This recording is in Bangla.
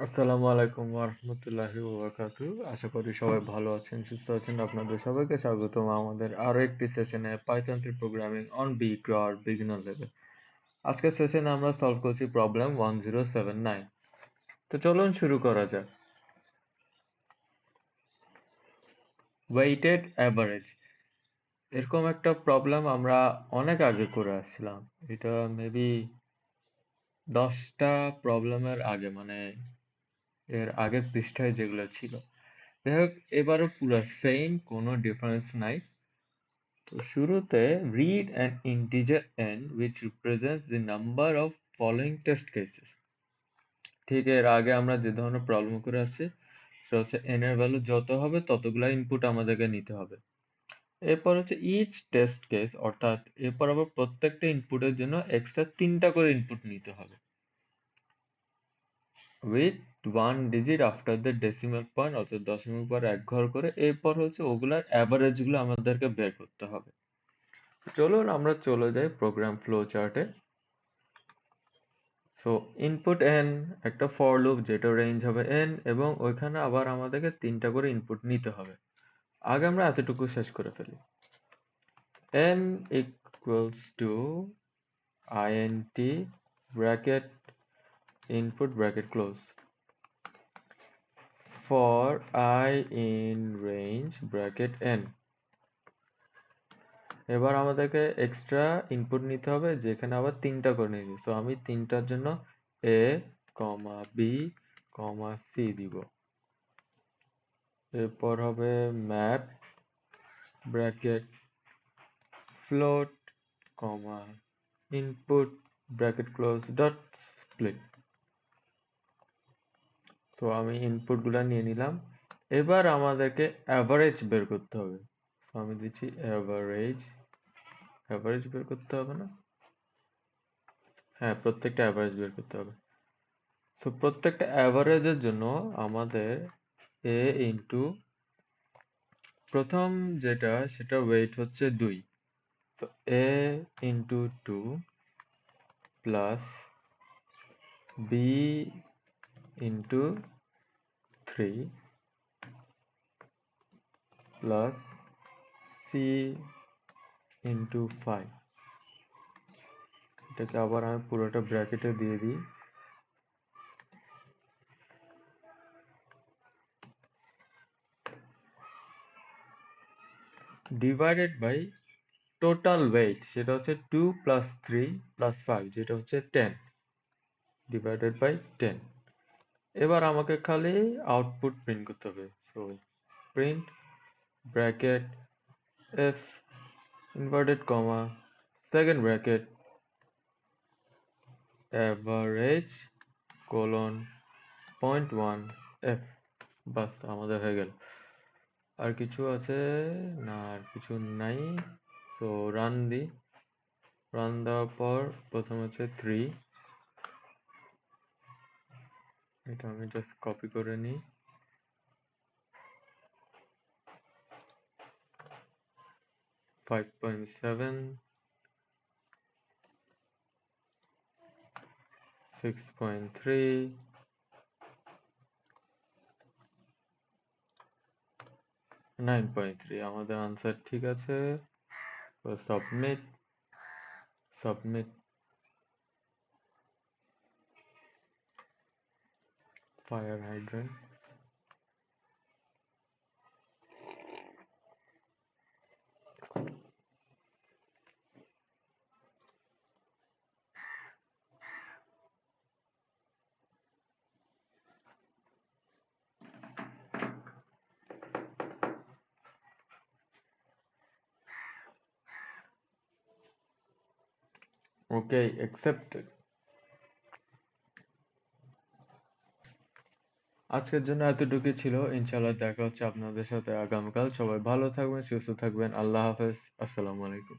আসসালামু আলাইকুম ওয়া রাহমাতুল্লাহি ওয়া বারাকাতুহু। আশা করি সবাই ভালো আছেন, সুস্থ আছেন। আপনাদের সবাইকে স্বাগতম আমাদের আরো একটি সেশনে Python 3 programming on Beecrowd beginner level. আজকের সেশনে আমরা সলভ করছি প্রবলেম 1079। তো চলুন শুরু করা যাক। ওয়েটেড অ্যাভারেজ এরকম একটা প্রবলেম আমরা অনেক আগে করে আসছিলাম। এটা মেবি 10টা প্রবলেমের আগে, মানে এর আগের পৃষ্ঠায় যেগুলো ছিল। যাই হোক, এবারও পুরো সেম, কোনো ডিফারেন্স নাই। তো শুরুতে read an integer n which represents the number of following test cases। ঠিক এর আগে আমরা যে ধরনের প্রবলেম করে আসছি সেটা হচ্ছে n এর ভ্যালু যত হবে ততগুলা ইনপুট আমাদেরকে নিতে হবে। এরপর হচ্ছে ইচ টেস্ট কেস, অর্থাৎ এরপর আবার প্রত্যেকটা ইনপুটের জন্য এক্সট্রা 3টা করে ইনপুট নিতে হবে। With 1 digit after the decimal point, অর্থাৎ দশমিক পর এক ঘর করে। এরপর হচ্ছে ওগুলার অ্যাভারেজ গুলো আমাদেরকে বের করতে হবে। চলুন আমরা চলে যাই প্রোগ্রাম ফ্লো চার্টে। সো ইনপুট n, একটা ফর লুপ যেটা রেঞ্জ হবে n, এবং ওইখানে আবার আমাদেরকে 3টা করে ইনপুট নিতে হবে। আগে আমরা এতটুকু শেষ করে ফেলি। n equals to int bracket input bracket close for I in range bracket n। এবার আমাদেরকে এক্সট্রা ইনপুট নিতে হবে, যেখানে আবার 3টা করে নিয়েছি। তো আমি 3টার জন্য a, b, c দিব। এরপর হবে map bracket float, input bracket close dot split. তো আমি ইনপুট গুলা নিয়ে নিলাম। এবার আমাদেরকে অ্যাভারেজ বের করতে হবে। তো আমি দিচ্ছি অ্যাভারেজ। অ্যাভারেজ বের করতে হবে না? হ্যাঁ, প্রত্যেকটা অ্যাভারেজ বের করতে হবে। সো প্রত্যেকটা অ্যাভারেজের জন্য আমাদের a ইন্টু প্রথম যেটা সেটা ওয়েট হচ্ছে 2। তো a into 2 plus b into 3 plus c into 5। এটাকে আবার আমি পুরোটা ব্র্যাকেটে দিয়ে দিই। ডিভাইডেড বাই টোটাল ওয়েট, সেটা হচ্ছে 2 প্লাস 3 প্লাস 5, যেটা হচ্ছে 10, ডিভাইডেড বাই 10। এবার আমাকে খালি আউটপুট প্রিন্ট করতে হবে। So print bracket f inverted comma second bracket average colon 0.1 f। বাস, আমাদের হয়ে গেল। আর কিছু আছে না? আর কিছু নাই। সো রান দিই। রান দেওয়ার পর প্রথম হচ্ছে 3, এটা আমি জাস্ট কপি করে নিই। 5.7, 6.3, 9.3। আমাদের আনসার ঠিক আছে। তো submit. Submit. Fire hydrant. Okay, accepted. আজকের জন্য এতটুকুই ছিল। ইনশাআল্লাহ দেখা হচ্ছে আপনাদের সাথে আগামীকাল। সবাই ভালো থাকবেন, সুস্থ থাকবেন। আল্লাহ হাফেজ। আসসালামু আলাইকুম।